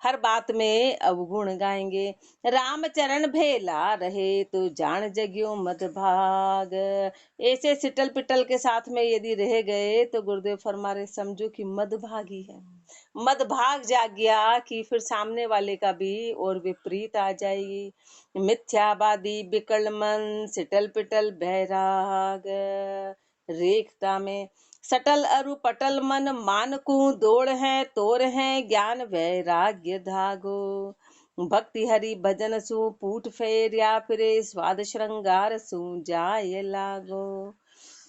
हर बात में अवगुण गाएंगे। राम चरण भेला रहे तो जान जगियो मद भाग। ऐसे सिटल पिटल के साथ में यदि रह गए तो गुरुदेव फरमा रहे समझो कि मद भागी है। मद भाग जाग गया कि फिर सामने वाले का भी और विपरीत आ जाएगी। मिथ्यावादी बिकल मन सिटल पिटल बैराग। रेखता में सटल अरु पटल मन मानकू दौड़ है तोड़ है ज्ञान वैराग्य धागो। भक्ति हरि भजन सु पूठ फेरिया फिरे स्वाद श्रृंगार सु जाय लागो।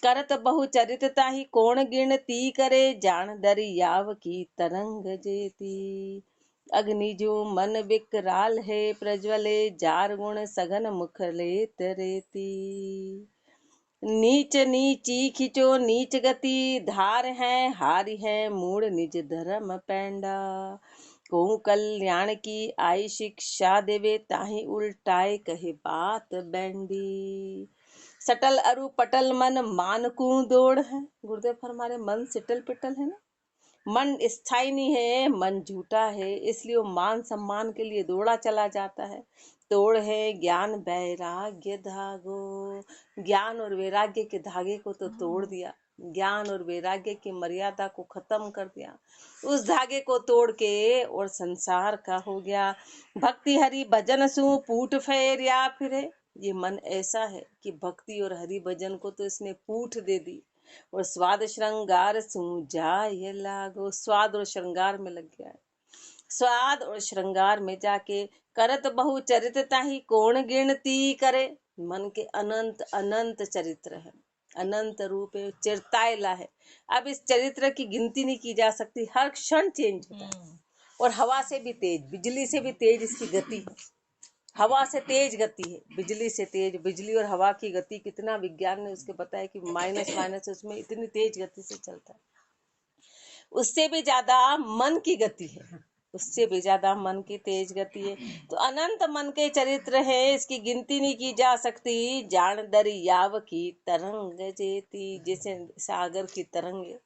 करत बहुचरित ताहि कौन गिनती करे जान दरियाव की तरंग जेती। अग्नि जो मन विकराल है प्रज्वले जार गुण सघन मुखले तरेती। नीच नीची खिंचो नीच गति धार है हारी है मूड निज धर्म पैंडा। को कल्याण की आई शिक्षा देवे ताही उल्टाए कहे बात बैंडी। सटल अरु पटल मन मानकू दौड़ है। गुरुदेव फरमा रहे मन सिटल पिटल है ना, मन स्थायी नहीं है, मन झूठा है, इसलिए वो मान सम्मान के लिए दौड़ा चला जाता है। तोड़ है ज्ञान वैराग्य धागो। ज्ञान और वैराग्य के धागे को तो तोड़ दिया, ज्ञान और वैराग्य की मर्यादा को खत्म कर दिया, उस धागे को तोड़ के और संसार का हो गया। भक्ति हरि भजन सु पूठ फेरिया फिरे। ये मन ऐसा है कि भक्ति और हरि भजन को तो इसने पूठ दे दी और स्वाद श्रृंगार जाय लागो। स्वाद और श्रृंगार में लग गया है। स्वाद और श्रृंगार में जाके करत बहु चरित ताही कौन गिनती करे। मन के अनंत अनंत चरित्र है, अनंत रूप है, चिरतायला है। अब इस चरित्र की गिनती नहीं की जा सकती, हर क्षण चेंज होता है। और हवा से भी तेज, बिजली से भी तेज इसकी गति है। हवा से तेज गति है, बिजली से तेज। बिजली और हवा की गति कितना विज्ञान ने उसके बताया कि माइनस माइनस उसमें इतनी तेज गति से चलता है। उससे भी ज्यादा मन की गति है, उससे भी ज्यादा मन की तेज गति है। तो अनंत मन के चरित्र है, इसकी गिनती नहीं की जा सकती। जान दरियाव की तरंग जेती। जैसे सागर की तरंग है,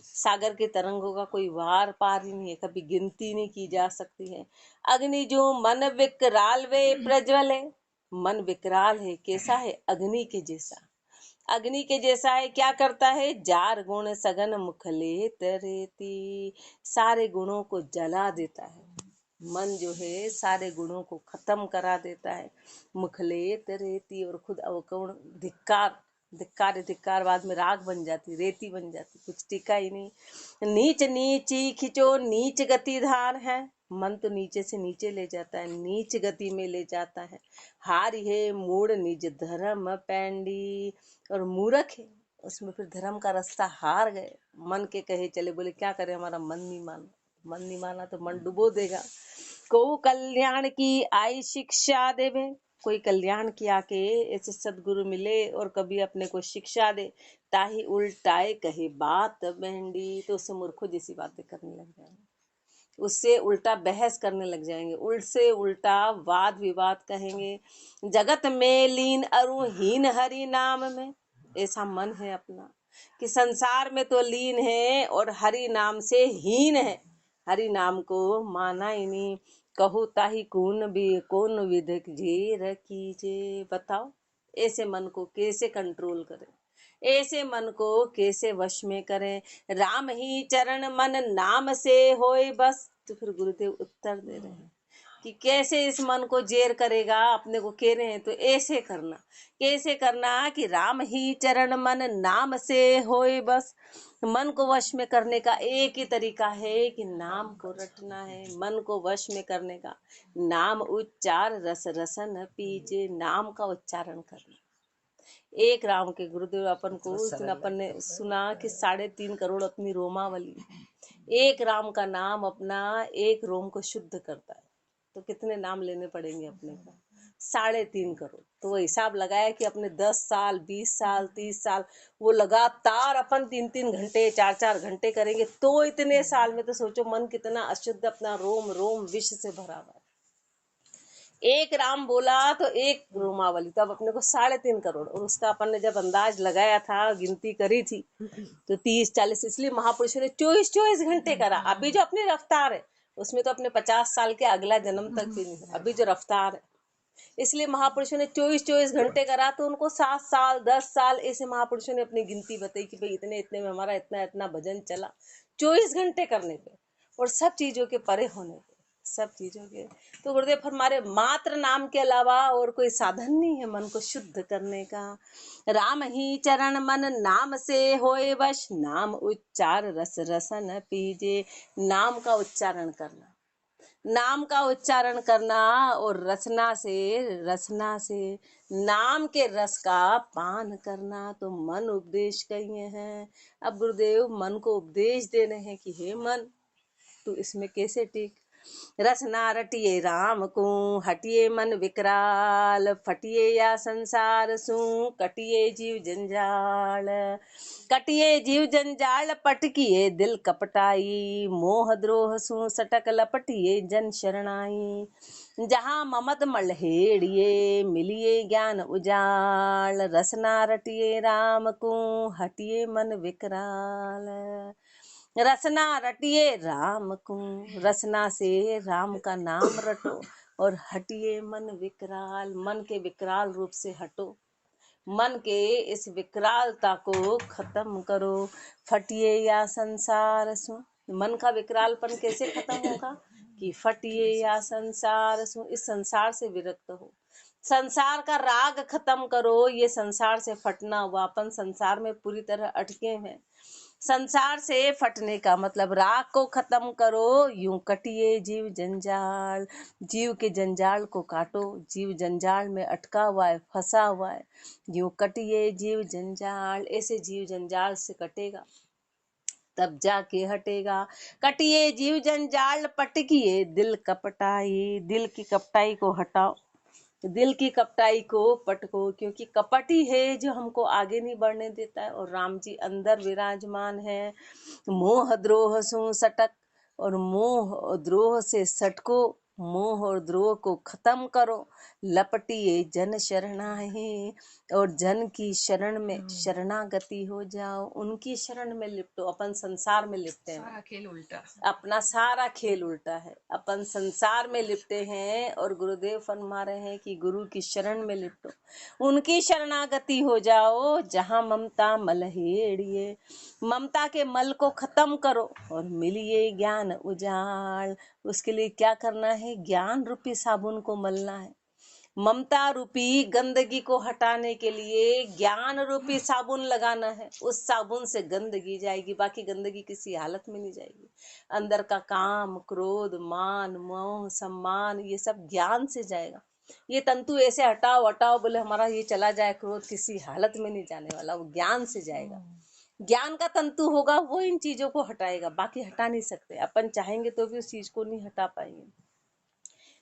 सागर की तरंगों का कोई वार पार ही नहीं है, कभी गिनती नहीं की जा सकती है। अग्नि जो मन विकराल वे प्रज्वल है। मन विकराल है, कैसा है? अग्नि के जैसा। अग्नि के जैसा है, क्या करता है? जार गुण सघन मुखले तरेती। सारे गुणों को जला देता है। मन जो है सारे गुणों को खत्म करा देता है। मुखलेत रेती, और खुद अवकर्ण धिक्कार धिक्कार धिक्कार बाद में राग बन जाती, रेती बन जाती, कुछ टिका ही नहीं। नीच नीची खिंचो नीच गति धार है। मन तो नीचे से नीचे ले जाता है, नीच गति में ले जाता है। हारी है मूड निज धर्म पैंडी, और मूर्ख है, उसमें फिर धर्म का रास्ता हार गए। मन के कहे चले, बोले क्या करे, हमारा मन नहीं माना, मन नहीं माना तो मन डुबो देगा। को कल्याण की आई शिक्षा देवे। कोई कल्याण की आके ऐसे सदगुरु मिले और कभी अपने को शिक्षा दे, ताही उल्टाए कहे बात बहंडी, तो उससे मूर्खों जैसी बातें करने लग जाएंगे, उससे उल्टा बहस करने लग जाएंगे, उल्टे उल्टा वाद विवाद कहेंगे। जगत में लीन अरुहीन हरि नाम में। ऐसा मन है अपना कि संसार में तो लीन है और हरि नाम से हीन है, हरि नाम को माना ही नहीं। कहू ताही कौन विधक जेर कीजे। बताओ ऐसे मन को कैसे कंट्रोल करें, ऐसे मन को कैसे वश में करें। राम ही चरण मन नाम से होए बस। तो फिर गुरुदेव उत्तर दे रहे हैं कि कैसे इस मन को जेर करेगा। अपने को कह रहे हैं तो ऐसे करना, कैसे करना कि राम ही चरण मन नाम से होए बस। मन को वश में करने का एक ही तरीका है कि नाम को रटना है। मन को वश में करने का नाम उच्चार रस रसन पीजे, नाम का उच्चारण करना। एक राम के गुरुदेव अपन को उस दिन अपन ने सुना कि 3.5 करोड़ अपनी रोमावली, एक राम का नाम अपना एक रोम को शुद्ध करता है। तो कितने नाम लेने पड़ेंगे अपने को? 3.5 करोड़। तो वो हिसाब लगाया कि अपने 10 साल 20 साल 30 साल वो लगातार अपन 3-3 घंटे 4-4 घंटे करेंगे तो इतने साल में तो सोचो मन कितना अशुद्ध, अपना रोम रोम विष से भरा हुआ है। एक राम बोला तो एक रोमावली, तो अब अपने को 3.5 करोड़। और उसका अपन ने जब अंदाज लगाया था, गिनती करी थी तो 30-40, इसलिए महापुरुषों ने 24 घंटे करा। अभी जो अपनी रफ्तार है उसमें तो अपने 50 साल के अगला जन्म तक भी नहीं, अभी जो रफ्तार है। इसलिए महापुरुषों ने 24-24 घंटे करा, तो उनको 7 साल 10 साल ऐसे महापुरुषों ने अपनी गिनती बताई कि भाई इतने इतने में हमारा इतना इतना भजन चला, 24 घंटे करने पे और सब चीजों के परे होने पे, सब चीजों के। तो गुरुदेव फरमारे मात्र नाम के अलावा और कोई साधन नहीं है मन को शुद्ध करने का। राम ही चरण मन नाम से होए वश, नाम उच्चार रस रसन पीजे। नाम का उच्चारण करना, नाम का उच्चारण करना और रसना से नाम के रस का पान करना। तो मन उपदेश कहिए हैं। अब गुरुदेव मन को उपदेश दे रहे हैं कि हे मन, तू इसमें कैसे टिक। रसना रटिए राम को, हटिए मन विकराल, फटिए या संसार सू, कटिए जीव जंजाल। कटिए जीव जंजाल पटकिए दिल कपटाई, मोह द्रोह सू सटक लपटिए जन शरणाई। जहाँ ममत मलहेड़िए मिलिए ज्ञान उजाल, रसना रटिए राम को, हटिए मन विकराल। रसना रटिए राम को, रसना से राम का नाम रटो और हटिए मन विकराल, मन के विकराल रूप से हटो, मन के इस विकरालता को खत्म करो। फटिए या संसार सु, मन का विकरालपन कैसे खत्म होगा कि फटिए या संसार सु, इस संसार से विरक्त हो, संसार का राग खत्म करो। ये संसार से फटना हुआ, अपन संसार में पूरी तरह अटके हैं। संसार से फटने का मतलब राग को खत्म करो। यूं कटिए जीव जंजाल, जीव के जंजाल को काटो, जीव जंजाल में अटका हुआ है, फंसा हुआ है। यूं कटिए जीव जंजाल, ऐसे जीव जंजाल से कटेगा तब जाके हटेगा। कटिए जीव जंजाल पटकिए दिल कपटाई, दिल की कपटाई को हटाओ, दिल की कपटाई को पटको, क्योंकि कपट ही है जो हमको आगे नहीं बढ़ने देता है और राम जी अंदर विराजमान है। मोह द्रोह सु सटक, और मोह और द्रोह से सटको, मोह और द्रोह को खत्म करो। लपटिए जन शरणाई, और जन की शरण में शरणागति हो जाओ, उनकी शरण में लिपटो। अपन संसार में लिपटे हैं, सारा खेल उल्टा, अपना सारा खेल उल्टा है। अपन संसार में लिपटे हैं और गुरुदेव फरमा रहे हैं कि गुरु की शरण में लिपटो, उनकी शरणागति हो जाओ। जहाँ ममता मलहेड़िए, ममता के मल को खत्म करो और मिलिए ज्ञान उजाल। उसके लिए क्या करना है, ज्ञान रूपी साबुन को मलना है। ममता रूपी गंदगी को हटाने के लिए ज्ञान रूपी साबुन लगाना है। उस साबुन से गंदगी जाएगी, बाकी गंदगी किसी हालत में नहीं जाएगी। अंदर का काम क्रोध मान मोह सम्मान ये सब ज्ञान से जाएगा। ये तंतु ऐसे हटाओ हटाओ बोले हमारा ये चला जाए क्रोध, किसी हालत में नहीं जाने वाला, वो ज्ञान से जाएगा। ज्ञान का तंतु होगा वो इन चीजों को हटाएगा, बाकी हटा नहीं सकते। अपन चाहेंगे तो भी उस चीज को नहीं हटा पाएंगे।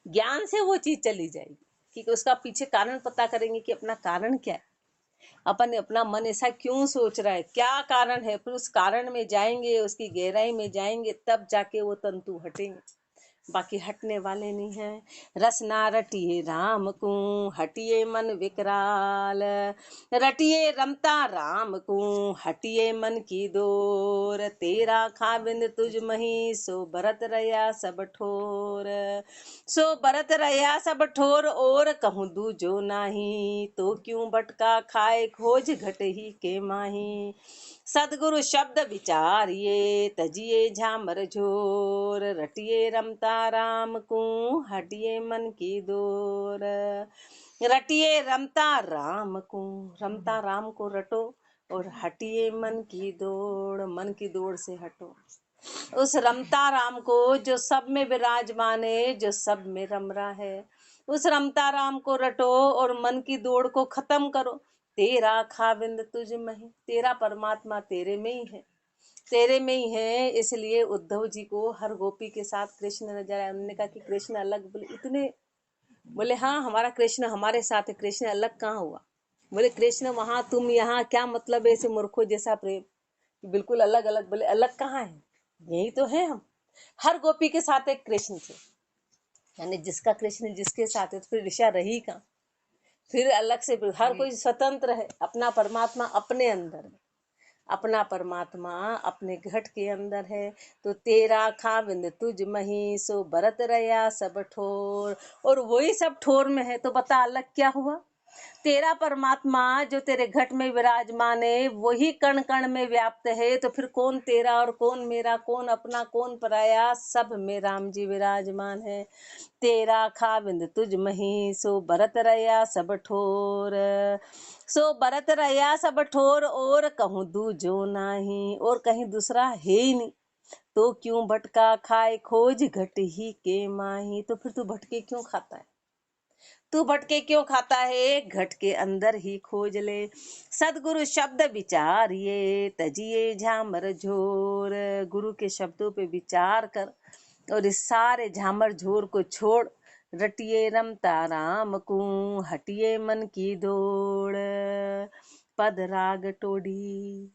ज्ञान से वो चीज चली जाएगी, क्योंकि उसका पीछे कारण पता करेंगे कि अपना कारण क्या है, अपन अपना मन ऐसा क्यों सोच रहा है, क्या कारण है। फिर उस कारण में जाएंगे, उसकी गहराई में जाएंगे, तब जाके वो तंतु हटेंगे, बाकी हटने वाले नहीं हैं। रसना रटिए राम को, हटिए मन विकराल, रटिए रमता राम को, हटिए मन की दोर। तेरा खाबिंद तुझ मही, सो बरत रया सब ठोर, सो बरत रया सब ठोर। और कहूँ दूजो नाही, तो क्यों भटका खाए खोज घट ही के माही। सदगुरु शब्द विचारिए, तजिए झामर झोर। रटिए रमता राम को, हटिए मन की दोर। रटिए रमता राम को, रमता राम को रटो और हटिए मन की दौड़, मन की दौड़ से हटो। उस रमता राम को जो सब में विराजमान है, जो सब में रम रहा है, उस रमता राम को रटो और मन की दौड़ को खत्म करो। तेरा खाविंद तुझ में ही, तेरा परमात्मा तेरे में ही है, तेरे में ही है। इसलिए उद्धव जी को हर गोपी के साथ कृष्ण नजर आया। उन्होंने कहा कि कृष्ण अलग, बोले इतने, बोले हाँ हमारा कृष्ण हमारे साथ है, कृष्ण अलग कहाँ हुआ। बोले कृष्ण वहां तुम यहाँ, क्या मतलब है ऐसे मूर्खों जैसा प्रेम, बिल्कुल अलग अलग। बोले अलग कहाँ है, यही तो है हम, हर गोपी के साथ एक कृष्ण थे। यानी जिसका कृष्ण जिसके साथ है तो फिर ऋषा रही कहाँ, फिर अलग से हर कोई स्वतंत्र है, अपना परमात्मा अपने अंदर है। अपना परमात्मा अपने घट के अंदर है। तो तेरा खाविंद तुझ मही सो बरत रया सब ठोर, और वही सब ठोर में है। तो बता अलग क्या हुआ? तेरा परमात्मा जो तेरे घट में विराजमान है वही कण कण में व्याप्त है। तो फिर कौन तेरा और कौन मेरा, कौन अपना कौन पराया, सब में राम जी विराजमान है। तेरा खाविंद तुझ मही सो बरत रया सब ठोर, सो बरत रया सब ठोर, और कहूँ दूजो नाही, और कहीं दूसरा है ही नहीं। तो क्यों भटका खाए खोज घट ही के माही। तो फिर तू भटके क्यों खाता है? तू भटके क्यों खाता है? घट के अंदर ही खोज ले। सदगुरु शब्द विचारिए तजिए झामर झोर। गुरु के शब्दों पे विचार कर और इस सारे झामर झोर को छोड़। रटिए रमता राम को हटिए मन की दौड़। पद राग टोडी।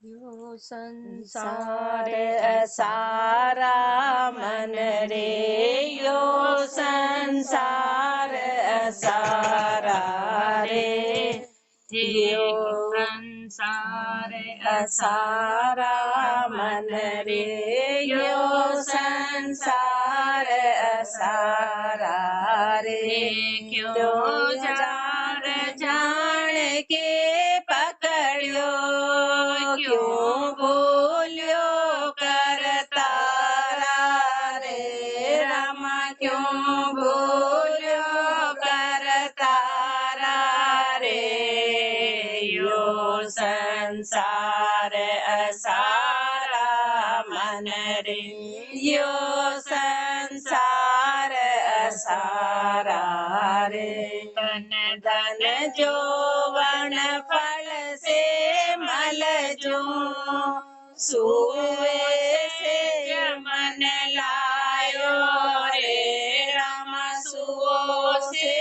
यो संसार असारा मन रे, यो संसार असारा रे, यो संसार असारा मन रे, यो संसार असारा रे। क्यों जार जान के पकड़ियो, क्यों बोलियो करतारा रे रामा, क्यों बोलियो करतारा रे। यो संसार असारा मन रे, यो संसार असारा रे। तन धन जोवन फल से मल जो, सुए से मन लायो रे राम, सुओ से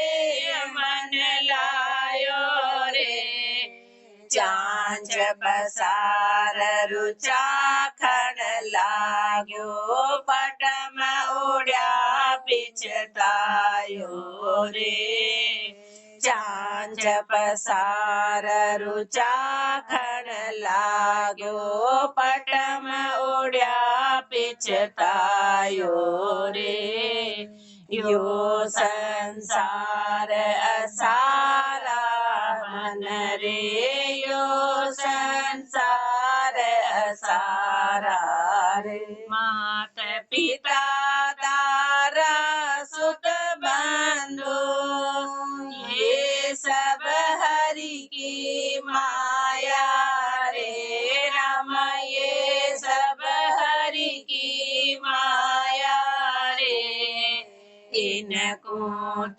मन लायो रे। चांच पसार रुचा खन लाग्यो, पटम उड़्या पिछतायो रे। चांच पसार रुचा खन लाग्यो, पटम उड़्या पिछतायो रे। यो संसार असारा मन रे, यो संसार असारा रे। मात पिता दारा सुत बंधु, ये सब हरि की माया रे राम, ये सब हरि की माया रे। इनको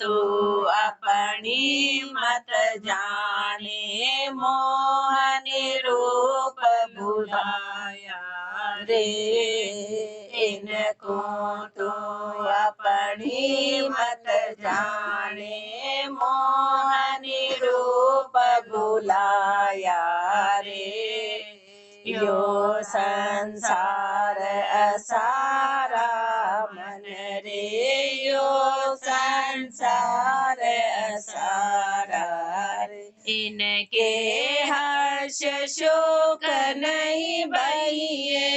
तो अपनी मत जाने, मोहन रूप बुलाया रे। इनको तो अपनी मत जाने, मोहन रूप बुलाया रे। यो संसार असारा मन रे, यो संसार असारा रे। इनके हर्ष शोक नहीं बहिए,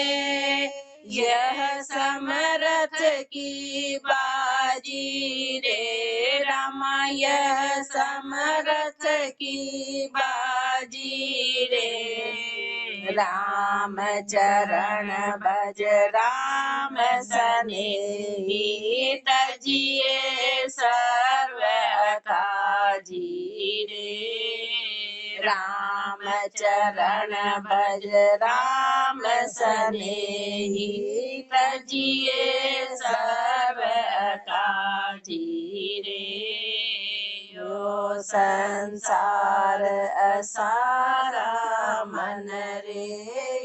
यह समरथ की बाजी रे रामा, यह समरथ की बाजी रे। राम चरण भज राम सनेही, तजिए सर्व काजी रे। राम चरण भज राम सनेही, तजिए सर्व काजी रे। यो संसार असारा मन रे,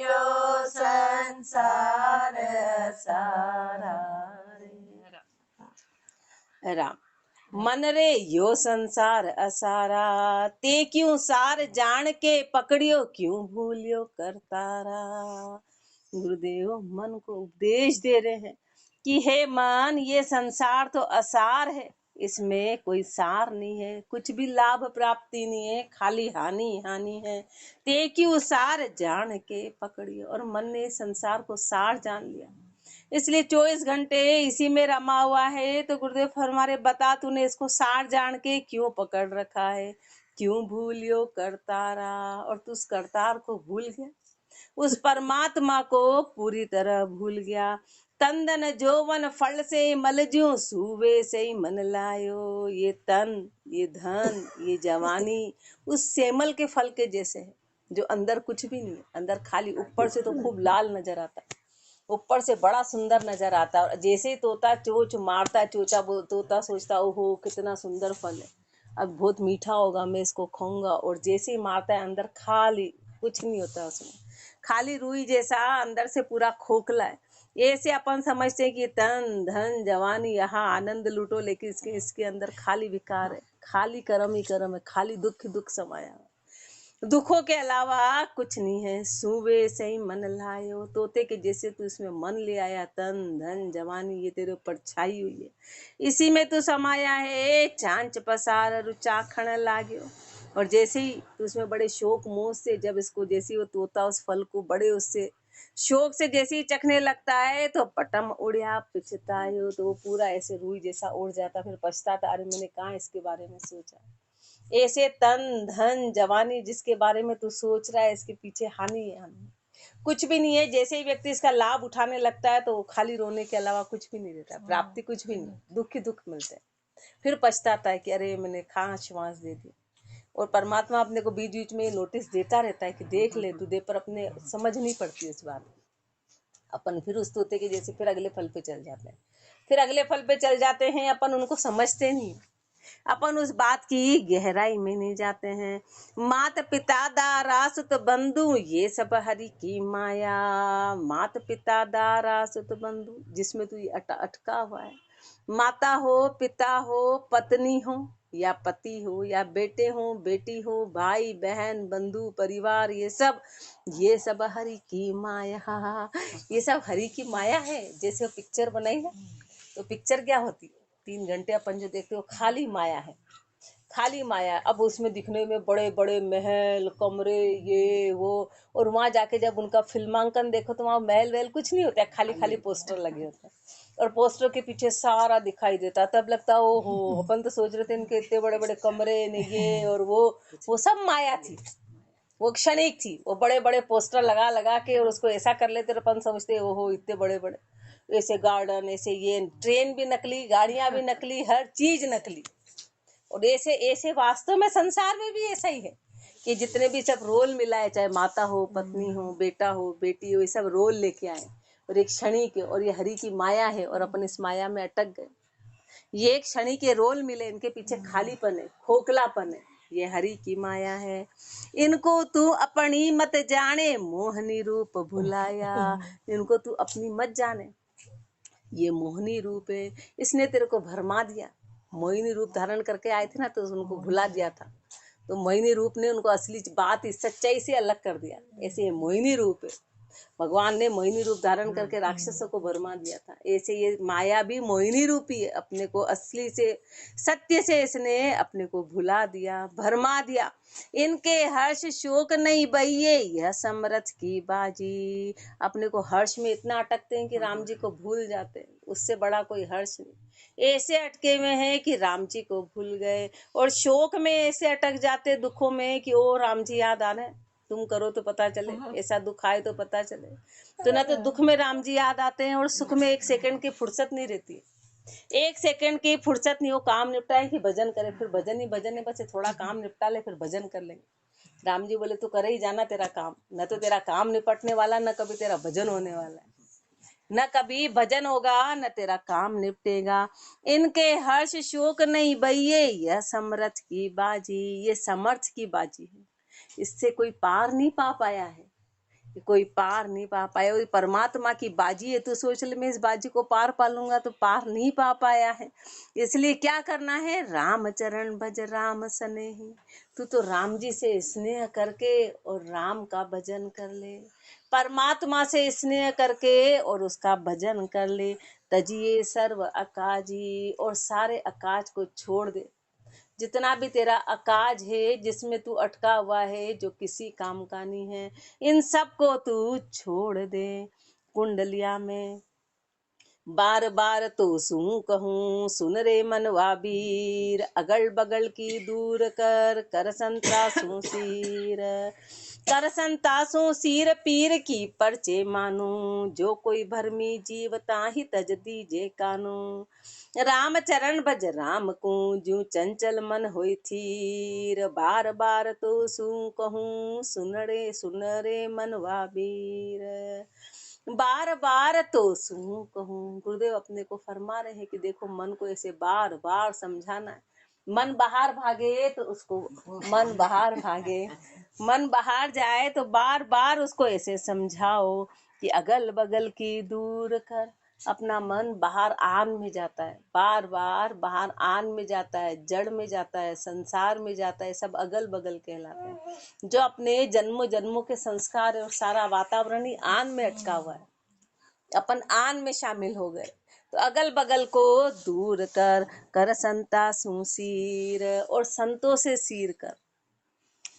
यो संसार असारा रे। राम मन रे यो संसार असारा, ते क्यों सार जान के पकड़ियो, क्यों भूलियो करतारा। गुरुदेव मन को उपदेश दे रहे हैं कि हे मन, ये संसार तो असार है, इसमें कोई सार नहीं है, कुछ भी लाभ प्राप्ति नहीं है, खाली हानि हानि है। ते क्यों सार जान के पकड़ी, और मन ने संसार को सार जान लिया, इसलिए 24 घंटे इसी में रमा हुआ है। तो गुरुदेव फरमा रहे, बता तूने इसको सार जान के क्यों पकड़ रखा है, क्यों भूलियो करतारा, और तू उस करतार को भूल गया, उस परमात्मा को पूरी तरह भूल गया। तंदन जोवन फल से मल ज्यों सूबे से ही मन लायो, ये तन, ये धन, ये जवानी उस सेमल के फल के जैसे है, जो अंदर कुछ भी नहीं है, अंदर खाली, ऊपर से तो खूब लाल नजर आता है, ऊपर से बड़ा सुंदर नजर आता है। और जैसे ही तोता चोंच मारता है, चोचा तोता सोचता ओहो कितना सुंदर फल है, अब बहुत मीठा होगा, मैं इसको खाऊंगा, और जैसे ही मारता है अंदर खाली, कुछ नहीं होता उसमें, खाली रुई जैसा, अंदर से पूरा खोखला है। ऐसे अपन समझते हैं कि तन धन जवानी यहाँ आनंद लूटो, लेकिन इसके अंदर खाली विकार है, खाली कर्म ही कर्म है, खाली दुख ही दुख समाया है, दुखों के अलावा कुछ नहीं है। सूबे से ही मन लायो, तोते के जैसे तू इसमें मन ले आया, तन धन जवानी ये तेरे ऊपर छाई हुई है, इसी में तू समाया है। चांच पसार रुचाखण लाग्यो, और जैसे ही तू उसमें बड़े शौक मोह से, जब इसको जैसे वो तोता उस फल को बड़े उससे शौक से जैसे ही चखने लगता है, तो पटम उड़िया पिछतायो, तो वो पूरा ऐसे रूई जैसा उड़ जाता, फिर पछताता, अरे मैंने कहाँ इसके बारे में सोचा। ऐसे तन धन जवानी जिसके बारे में तू सोच रहा है, इसके पीछे हानि है, हानि कुछ भी नहीं है। जैसे ही व्यक्ति इसका लाभ उठाने लगता है, तो वो खाली रोने के अलावा कुछ भी नहीं देता, प्राप्ति कुछ भी नहीं, दुख ही दुख मिलते हैं, फिर पछताता है कि अरे मैंने कहाँ श्वास दे दी। और परमात्मा अपने को बीच बीच में नोटिस देता रहता है कि देख ले तू दे, पर अपने समझ नहीं पड़ती इस बात। अपन फिर उस तोते के जैसे फिर अगले फल पे चल जाते हैं, फिर अगले फल पे चल जाते हैं, अपन उनको समझते नहीं, अपन उस बात की गहराई में नहीं जाते हैं। मात पिता दारा सुत बंधु ये सब हरि की माया, मात पिता दारा सुत बंधु जिसमें तू अटका हुआ है, माता हो पिता हो पत्नी हो या पति हो या बेटे हो बेटी हो भाई बहन बंधु परिवार, ये सब हरि की माया, ये सब हरि की माया है। जैसे वो पिक्चर बनाई ना, तो पिक्चर क्या होती है, 3 घंटे अपन जो देखते हो खाली माया है, खाली माया। अब उसमें दिखने में बड़े बड़े महल कमरे ये वो, और वहां जाके जब उनका फिल्मांकन देखो तो वहां महल वहल कुछ नहीं होता है, खाली खाली पोस्टर लगे होते हैं, और पोस्टर के पीछे सारा दिखाई देता, तब लगता ओहो, अपन तो सोच रहे थे इनके इतने बड़े बड़े कमरे ने ये और वो सब माया थी, वो क्षणिक थी, वो बड़े बड़े पोस्टर लगा लगा के और उसको ऐसा कर लेते, अपन समझते ओहो इतने बड़े बड़े ऐसे गार्डन, ऐसे ये ट्रेन भी नकली, गाड़ियां भी नकली, हर चीज नकली। और ऐसे ऐसे वास्तव में संसार में भी ऐसा ही है कि जितने भी सब रोल मिला है, चाहे माता हो पत्नी हो बेटा हो बेटी हो, ये सब रोल लेके आए, और एक क्षणिक है, और ये हरि की माया है, और अपन इस माया में अटक गए। ये एक क्षणिक के रोल मिले, इनके पीछे खालीपन है, खोखलापन है, ये हरि की माया है। इनको तू अपनी मत जाने मोहनी रूप भुलाया, इनको तू अपनी मत जाने, ये मोहनी रूप है, इसने तेरे को भरमा दिया। मोहिनी रूप धारण करके आए थे ना, तो उनको भुला दिया था, तो मोहिनी रूप ने उनको असली बात इस सच्चाई से अलग कर दिया। ऐसे मोहिनी रूप है, भगवान ने मोहिनी रूप धारण करके राक्षसों को भरमा दिया था, ऐसे ये माया भी मोहिनी रूप ही है, अपने को असली से सत्य से इसने अपने को भुला दिया भरमा दिया। इनके हर्ष शोक नहीं बहिए यह समरथ की बाजी, अपने को हर्ष में इतना अटकते हैं कि राम जी को भूल जाते हैं, उससे बड़ा कोई हर्ष नहीं। ऐसे अटके में है कि राम जी को भूल गए, और शोक में ऐसे अटक जाते दुखों में कि ओ राम जी याद आ रहे, तुम करो तो पता चले, ऐसा दुख आए तो पता चले। तो ना तो दुख में राम जी याद आते हैं, और सुख में एक सेकंड की फुर्सत नहीं रहती, एक सेकंड की फुर्सत नहीं, वो काम निपटाए कि भजन करे, फिर भजन ही भजन है, बस थोड़ा काम निपटा ले फिर भजन कर लेंगे। राम जी बोले तू करे ही जाना तेरा काम, न तो तेरा काम निपटने वाला, न कभी तेरा भजन होने वाला है, न कभी भजन होगा न तेरा काम निपटेगा। इनके हर्ष शोक नहीं बहिए यह समर्थ की बाजी, ये समर्थ की बाजी है, इससे कोई पार नहीं पा पाया है, कोई पार नहीं पा पाया। वो परमात्मा की बाजी है, तो सोच ले मैं इस बाजी को पार पा लूंगा, तो पार नहीं पा पाया है। इसलिए क्या करना है, राम चरण भज राम स्नेही, तू तो राम जी से स्नेह करके और राम का भजन कर ले। परमात्मा से स्नेह करके और उसका भजन कर ले। तजिए सर्व अकाजी, और सारे अकाज को छोड़ दे। जितना भी तेरा अकाज है, जिसमें तू अटका हुआ है, जो किसी काम का नहीं है, इन सब को तू छोड़ दे। कुंडलिया में बार बार तो सू कहूँ, सुन रे मनवा वीर, अगल बगल की दूर कर, कर संतासू सिर। कर संतासू सिर पीर की परचे मानू, जो कोई भरमी जीव ताहि तज दीजे कानू। राम चरण भज राम को, जू चंचल मन होई थीर, बार बार तो सू कहूँ, सुन रे मनवा वीर। बार बार तो सू कहूँ। गुरुदेव अपने को फरमा रहे हैं कि देखो मन को ऐसे बार बार समझाना है। मन बाहर भागे तो उसको, मन बाहर भागे, मन बाहर जाए तो बार बार उसको ऐसे समझाओ कि अगल बगल की दूर कर। अपना मन बाहर आन में जाता है, बार बार बाहर आन में जाता है, जड़ में जाता है, संसार में जाता है, सब अगल बगल कहलाते हैं। जो अपने जन्मों जन्मों के संस्कार और सारा वातावरण ही आन में अटका हुआ है, अपन आन में शामिल हो गए। तो अगल बगल को दूर कर, कर संता सुसीर, और संतों से सीर कर।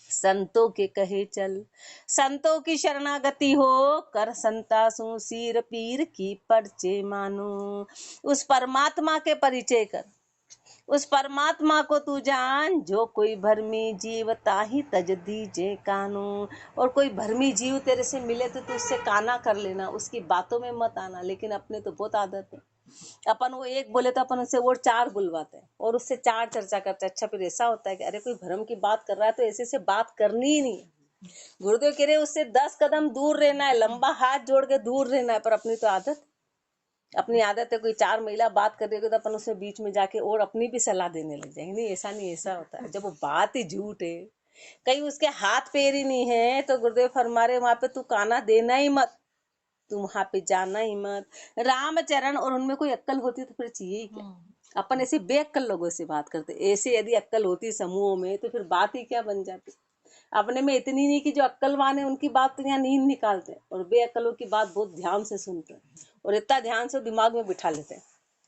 संतों के कहे चल, संतों की शरणागति हो, कर संता सुसीर, पीर की परचे मानो। उस परमात्मा के परिचय कर, उस परमात्मा को तू जान, जो कोई भरमी जीव ताहि तज दीजे कानू। और कोई भरमी जीव तेरे से मिले तो तू उससे काना कर लेना, उसकी बातों में मत आना। लेकिन अपने तो बहुत आदत है, अपन वो एक बोले तो अपन उससे वो चार बुलवाते हैं और उससे चार चर्चा करते हैं। अच्छा फिर ऐसा होता है कि अरे कोई भरम की बात कर रहा है तो ऐसे से बात करनी ही नहीं है। गुरुदेव कह रहे उससे 10 कदम दूर रहना है, लंबा हाथ जोड़ के दूर रहना है। पर अपनी तो अपनी आदत है, कोई चार महिला बात कर रही है तो अपन उससे बीच में जाके और अपनी भी सलाह देने लग जाएंगे। नहीं ऐसा नहीं, ऐसा होता है जब वो बात ही झूठ है, कहीं उसके हाथ पैर ही नहीं है, तो गुरुदेव फरमा रहे वहां पे तू काना देना ही मत, तू वहां पे जाना ही मत। रामचरण, और उनमें कोई अक्कल होती तो फिर चाहिए ही क्या। अपन ऐसे बेअक्कल लोगों से बात करते, ऐसे यदि अक्कल होती समूहों में तो फिर बात ही क्या बन जाती। अपने में इतनी नहीं कि जो अक्कलवान है उनकी बात तो यहाँ नींद निकालते हैं, और बेअक्कलों की बात बहुत ध्यान से सुनते हैं और इतना ध्यान से दिमाग में बिठा लेते हैं।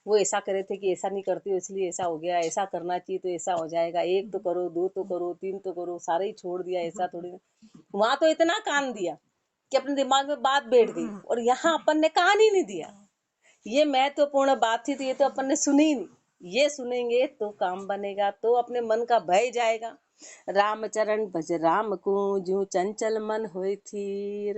वो ऐसा करे थे कि ऐसा नहीं करती हो इसलिए ऐसा हो गया, ऐसा करना चाहिए तो ऐसा हो जाएगा, 1 तो करो, 2 तो करो, 3 तो करो, सारे ही छोड़ दिया, ऐसा थोड़ी ना। वहां तो इतना कान दिया कि अपने दिमाग में बात बैठ गई, और यहाँ अपन ने कान ही नहीं दिया। ये महत्वपूर्ण बात थी तो ये तो अपन ने सुनी ही नहीं। ये सुनेंगे तो काम बनेगा, तो अपने मन का भय जाएगा। रामचरण भज राम को, जो चंचल मन होए थीर।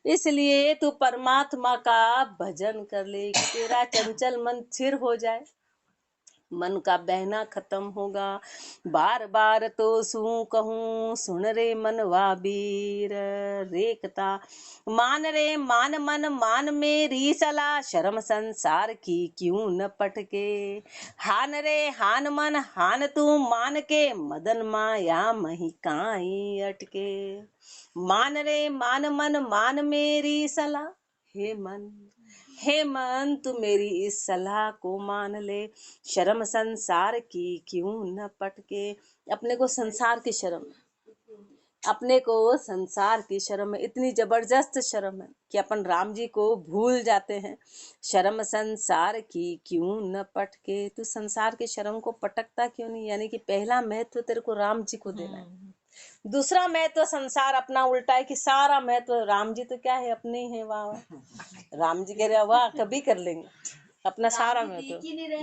इसलिए तू परमात्मा का भजन कर ले, तेरा चंचल मन स्थिर हो जाए, मन का बहना खत्म होगा। बार बार तो सू कहूँ, सुन रे मनवा वीर। रेखता मान रे मान, मन मान मेरी सलाह, शर्म संसार की क्यों न पटके। हान रे हान मन हान तू मान के, मदन माया मही काई अटके। मान रे मान मन मान मेरी सलाह, हे मन तू मेरी इस सलाह को मान ले। शर्म संसार की क्यों न पटके। अपने को संसार की शर्म, अपने को संसार की शर्म है, इतनी जबरदस्त शर्म है कि अपन राम जी को भूल जाते हैं। शर्म संसार की क्यों न पटके, तू संसार की शर्म को पटकता क्यों नहीं। यानी कि पहला महत्व तेरे को राम जी को देना है, दूसरा महत्व संसार अपना उल्टा है कि सारा महत्व राम जी तो क्या है, अपने ही है। वाह राम जी कह रहे वाह कभी कर लेंगे, अपना सारा महत्व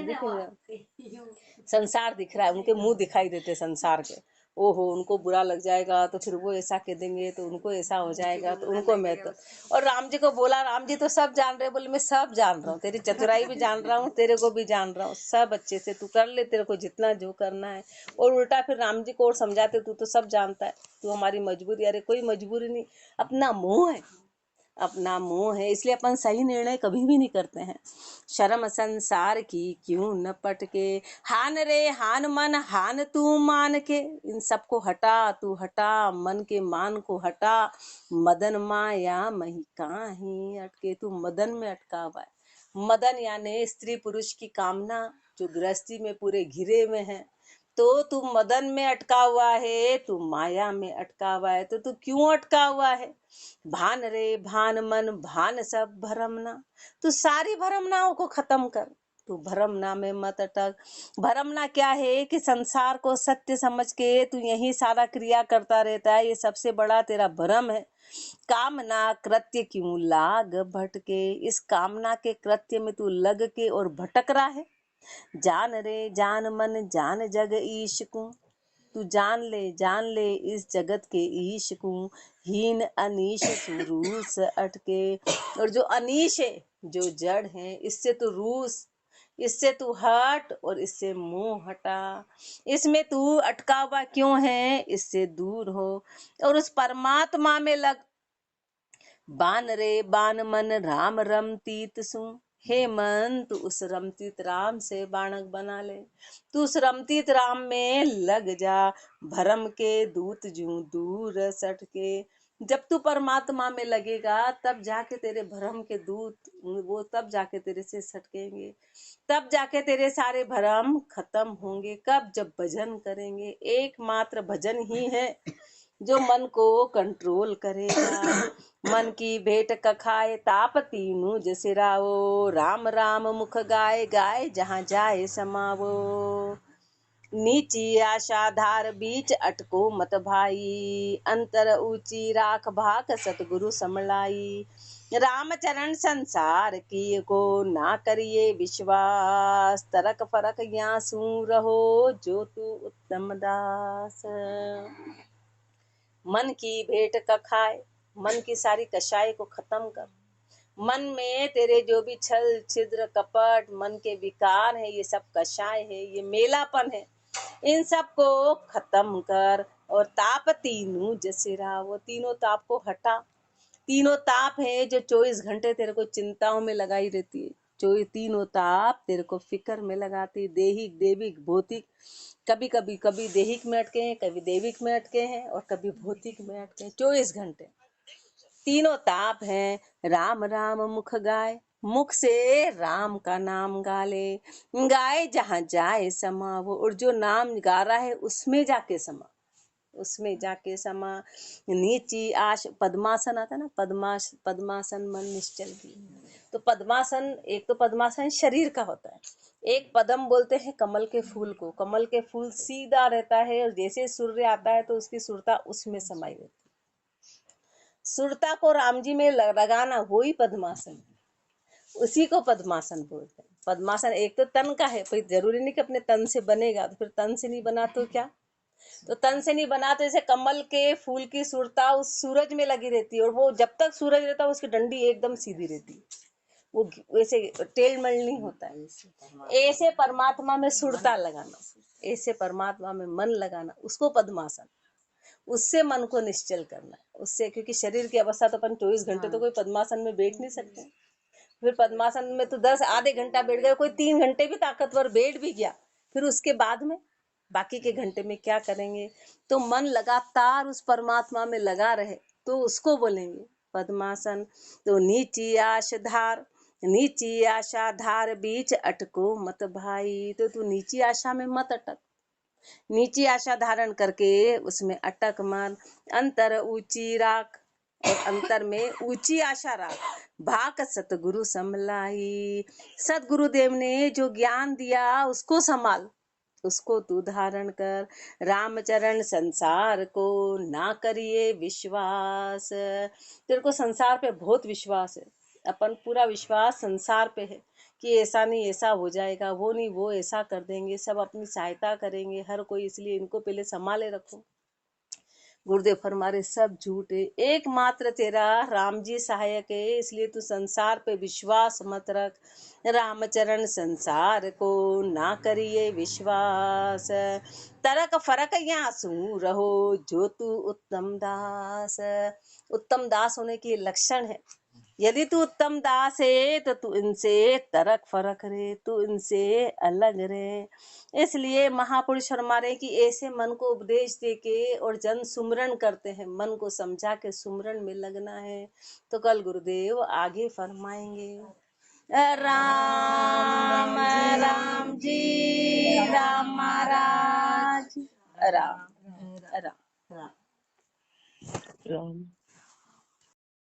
दिख रहा, संसार दिख रहा है, उनके मुंह दिखाई देते संसार के। ओहो उनको बुरा लग जाएगा तो फिर वो ऐसा कह देंगे, तो उनको ऐसा हो जाएगा, तो उनको महत्व। और राम जी को बोला, राम जी तो सब जान रहे, बोले मैं सब जान रहा हूँ, तेरी चतुराई भी जान रहा हूँ, तेरे को भी जान रहा हूँ, सब अच्छे से तू कर ले, तेरे को जितना जो करना है। और उल्टा फिर राम जी को और समझाते, तू तो सब जानता है, तू हमारी मजबूरी। अरे कोई मजबूरी नहीं, अपना मोह है, अपना मोह है, इसलिए अपन सही निर्णय कभी भी नहीं करते हैं। शर्म संसार की क्यों न पटके। हान रे हान मन हान तू मान के, इन सबको हटा, तू हटा, मन के मान को हटा। मदन माया मही काहीं अटके, तू मदन में अटका हुआ है। मदन यानी स्त्री पुरुष की कामना जो गृहस्थी में पूरे घिरे में है, तो तू मदन में अटका हुआ है, तू माया में अटका हुआ है, तो तू क्यों अटका हुआ है? भान रे भान मन भान सब भरमना, तू सारी भरमनाओं को खत्म कर, तू भरमना में मत अटक। भरमना क्या है कि संसार को सत्य समझ के तू यही सारा क्रिया करता रहता है, ये सबसे बड़ा तेरा भ्रम है। कामना कृत्य क्यों लाग भटके, इस कामना के कृत्य में तू लग के और भटक रहा है। जान रे जान मन जान जग ईश को, तू जान ले इस जगत के ईश को। हीन अनीश सुरूस अटके, और जो अनीश है, जो जड़ है, इससे तू रूस, इससे तू हट और इससे मुंह हटा। इसमें तू अटका हुआ क्यों है, इससे दूर हो और उस परमात्मा में लग। बान रे बान मन राम रमतीत सु, हे मन तू उस रमतीत राम से बाणक बना ले, तू उस रमतीत राम में लग जा। भरम के दूत जूं दूर सटके, जब तू परमात्मा में लगेगा तब जाके तेरे भरम के दूत वो तब जाके तेरे से सटकेंगे, तब जाके तेरे सारे भरम खत्म होंगे। कब? जब भजन करेंगे। एकमात्र भजन ही है जो मन को कंट्रोल करेगा। मन की भेंट कखाए ताप तीनू जसिराओ, राम राम मुख गाए गाए जहाँ जाए समावो। नीची आशा धार बीच अटको मत भाई, अंतर ऊंची राख भाक सतगुरु समलाई। राम चरण संसार की को ना करिए विश्वास, तरक फरक यहाँ सू रहो जो तू उत्तम दास। मन की भेंट कखाए, मन की सारी कषाय को खत्म कर। मन में तेरे जो भी छल छिद्र कपट मन के विकार है, ये सब कषाय है, ये मेलापन है, इन सब को खत्म कर। और ताप तीनों जसिरा, वो तीनों ताप को हटा। तीनों ताप है जो 24 घंटे तेरे को चिंताओं में लगाई रहती है। जो तीनों ताप तेरे को फिक्र में लगाती, देहिक देविक भौतिक। कभी देहिक में अटके हैं, कभी देविक में अटके हैं और कभी भौतिक में अटके हैं। 24 घंटे तीनों ताप हैं। राम राम मुख गाए, मुख से राम का नाम गा ले, गाए जहाँ जाए समावो, और जो नाम गा रहा है उसमें जाके समा, उसमें जाके समा। नीची आश, पद्मासन आता है ना, पद्मासन मन निश्चल की। तो पद्मासन, एक तो पद्मासन शरीर का होता है, एक पद्म बोलते हैं कमल के फूल को। कमल के फूल सीधा रहता है और जैसे सूर्य आता है तो उसकी सुरता उसमें समाई रहती है। सुरता को राम जी में लगाना, वही पद्मासन, उसी को पद्मासन बोलते हैं। पद्मासन एक तो तन का है, कोई जरूरी नहीं कि अपने तन से बनेगा, तो फिर तन से नहीं बना तो क्या, तो तन से नहीं बना तो जैसे कमल के फूल की सुरता उस सूरज में लगी रहती है, और वो जब तक सूरज रहता है उसकी डंडी एकदम सीधी रहती है, वो वैसे टेढ़मल नहीं होता है। ऐसे परमात्मा में सुरता लगाना, ऐसे परमात्मा में मन लगाना, उसको पद्मासन, उससे मन को निश्चल करना है उससे। क्योंकि शरीर की अवस्था तो अपन 24 घंटे तो कोई पद्मासन में बैठ नहीं सकते। फिर पद्मासन में तो 10 आधे घंटा बैठ गए, कोई 3 घंटे भी ताकतवर बैठ भी गया, फिर उसके बाद में बाकी के घंटे में क्या करेंगे। तो मन लगातार उस परमात्मा में लगा रहे तो उसको बोलेंगे पद्मासन। तो नीची आश धार, नीची आशा धार बीच अटको मत भाई, तो तू नीची आशा में मत अटक, नीची आशा धारण करके उसमें अटक मत। अंतर ऊंची राख, और अंतर में ऊंची आशा राख, भाक सतगुरु समलाई। सतगुरुदेव ने जो ज्ञान दिया उसको संभाल, उसको तू धारण कर। रामचरण संसार को ना करिए विश्वास, तेरे को संसार पे बहुत विश्वास है, अपन पूरा विश्वास संसार पे है कि ऐसा नहीं ऐसा हो जाएगा, वो नहीं वो ऐसा कर देंगे, सब अपनी सहायता करेंगे हर कोई, इसलिए इनको पहले संभाले रखो। गुरुदेव फरमारे सब झूठ है, एकमात्र तेरा राम जी सहायक है, इसलिए तू संसार पे विश्वास मत रख। रामचरण संसार को ना करिए विश्वास, तरक फरक यहाँ सू रहो जो तू उत्तम दास। उत्तम दास होने की लक्षण है, यदि तू उत्तम दास है तो तू इनसे तरक फरक रहे, तू इनसे अलग रहे। इसलिए महापुरुष फरमा रहे कि ऐसे मन को उपदेश दे के और जन सुमरण करते हैं, मन को समझा के सुमरण में लगना है। तो कल गुरुदेव आगे फरमाएंगे। राम राम जी राम महाराज राम राम राम